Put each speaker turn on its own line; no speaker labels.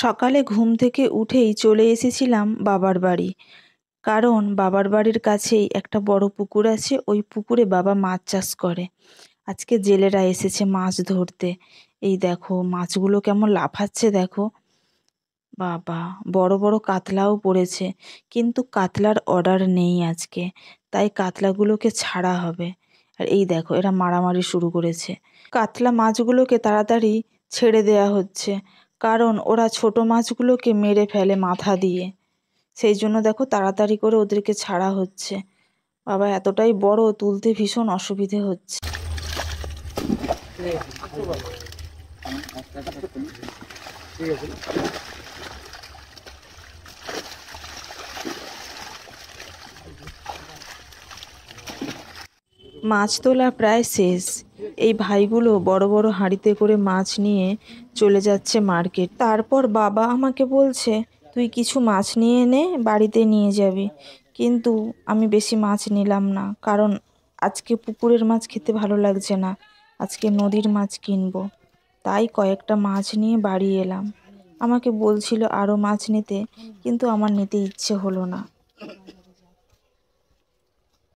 সকালে ঘুম থেকে উঠেই চলে এসেছিলাম বাবার বাড়ি। কারণ বাবার বাড়ির কাছেই একটা বড় পুকুর আছে, ওই পুকুরে বাবা মাছ চাষ করে। আজকে জেলেরা এসেছে মাছ ধরতে। এই দেখো মাছগুলো কেমন লাফাচ্ছে দেখো। বাবা, বড় বড় কাতলাও পড়েছে, কিন্তু কাতলার অর্ডার নেই আজকে, তাই কাতলাগুলোকে ছাড়া হবে। আর এই দেখো এরা মারামারি শুরু করেছে। কাতলা মাছগুলোকে তাড়াতাড়ি ছেড়ে দেয়া হচ্ছে, কারণ ওরা ছোট মাছগুলোকে মেরে ফেলে মাথা দিয়ে। সেই জন্য দেখো তাড়াতাড়ি করে ওদেরকে ছাড়া হচ্ছে। বাবা এতটাই বড়, তুলতে ভীষণ অসুবিধে হচ্ছে। মাছ তোলা প্রায় শেষ। এই ভাইগুলো বড় বড় হাঁড়িতে করে মাছ নিয়ে চলে যাচ্ছে মার্কেট। তারপর বাবা আমাকে বলছে, তুই কিছু মাছ নিয়ে নে, বাড়িতে নিয়ে যাবি। কিন্তু আমি বেশি মাছ নিলাম না, কারণ আজকে পুকুরের মাছ খেতে ভালো লাগছে না, আজকে নদীর মাছ কিনবো। তাই কয়েকটা মাছ নিয়ে বাড়ি এলাম। আমাকে বলছিল আরও মাছ নিতে, কিন্তু আমার নিতে ইচ্ছে হলো না।